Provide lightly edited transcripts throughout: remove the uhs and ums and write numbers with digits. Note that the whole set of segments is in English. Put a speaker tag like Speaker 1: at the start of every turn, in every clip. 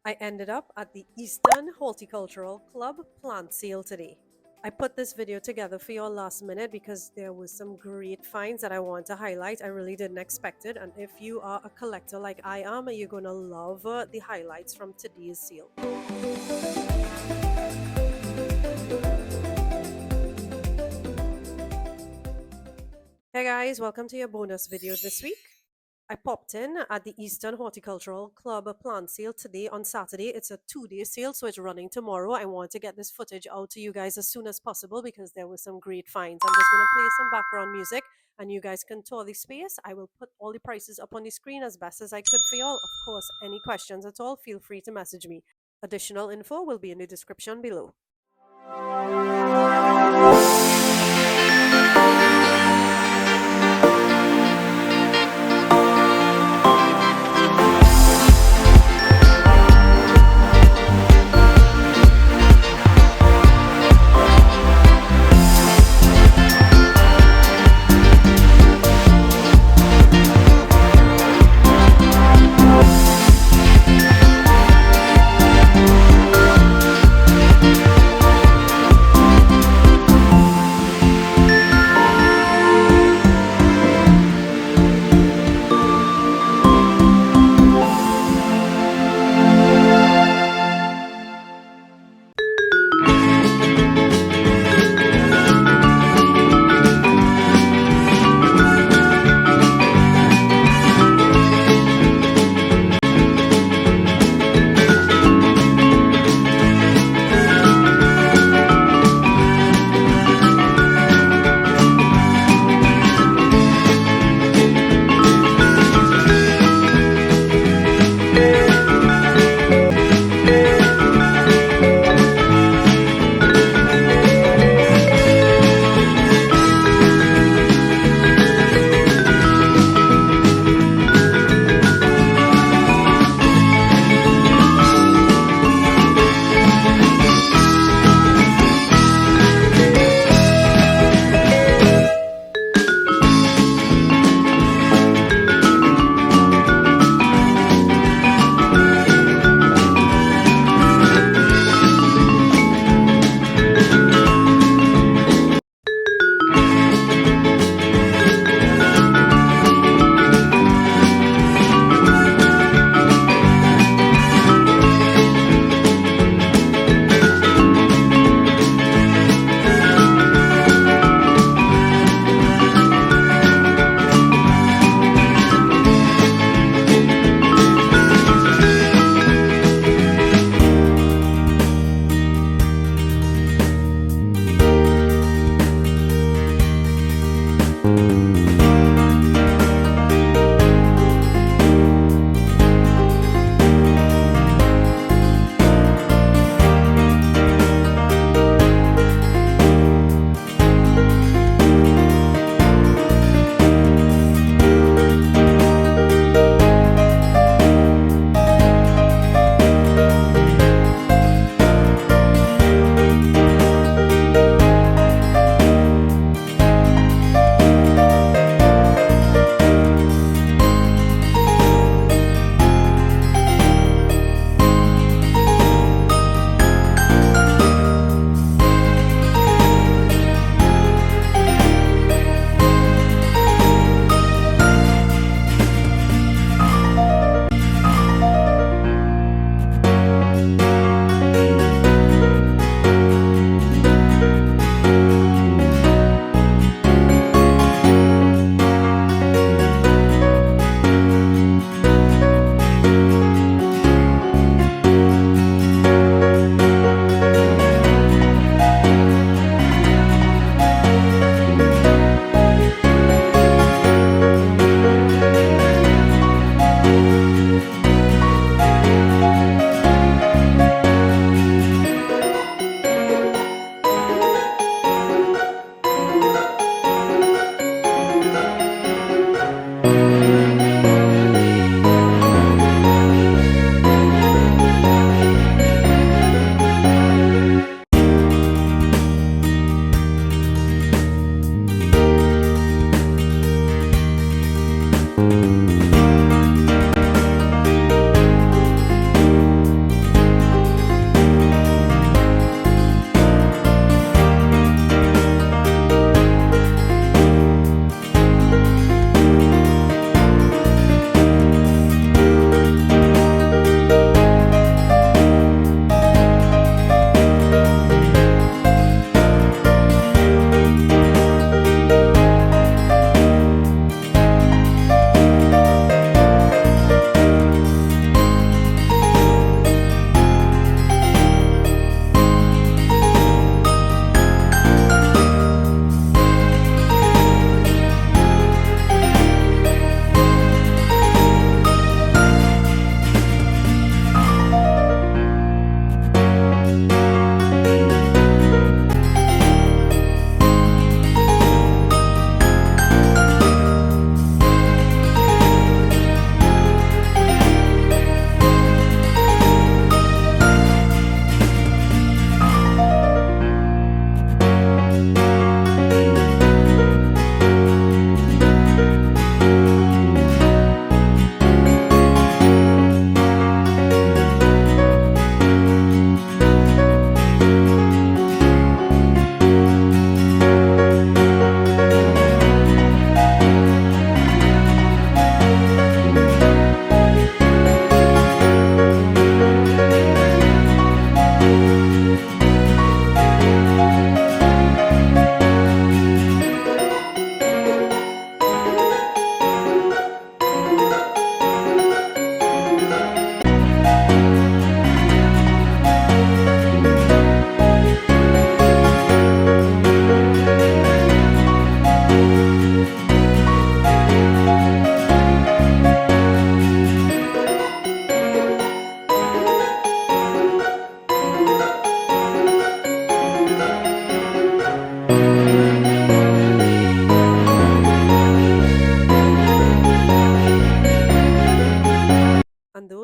Speaker 1: I ended up at the Eastern Horticultural Club plant sale today. I put this video together for you all last minute because there was some great finds that I want to highlight. I really didn't expect it, and if you are a collector like I am, you're gonna love the highlights from today's sale. Hey guys, welcome to your bonus video this week. I popped in at the Eastern Horticultural Club plant sale today on Saturday. It's a 2-day sale, so it's running tomorrow. I want to get this footage out to you guys as soon as possible because there were some great finds. I'm just going to play some background music and you guys can tour the space. I will put all the prices up on the screen as best as I could for y'all. Of course, any questions at all, feel free to message me. Additional info will be in the description below.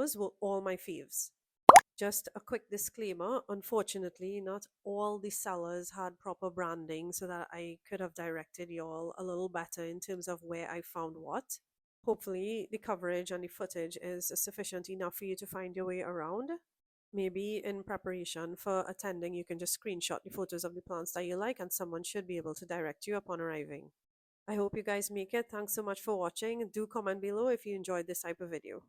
Speaker 1: sellers were all my faves. Just a quick disclaimer, unfortunately, not all the sellers had proper branding so that I could have directed y'all a little better in terms of where I found what. Hopefully, the coverage and the footage is sufficient enough for you to find your way around. Maybe in preparation for attending, you can just screenshot the photos of the plants that you like, and someone should be able to direct you upon arriving. I hope you guys make it. Thanks so much for watching. Do comment below if you enjoyed this type of video.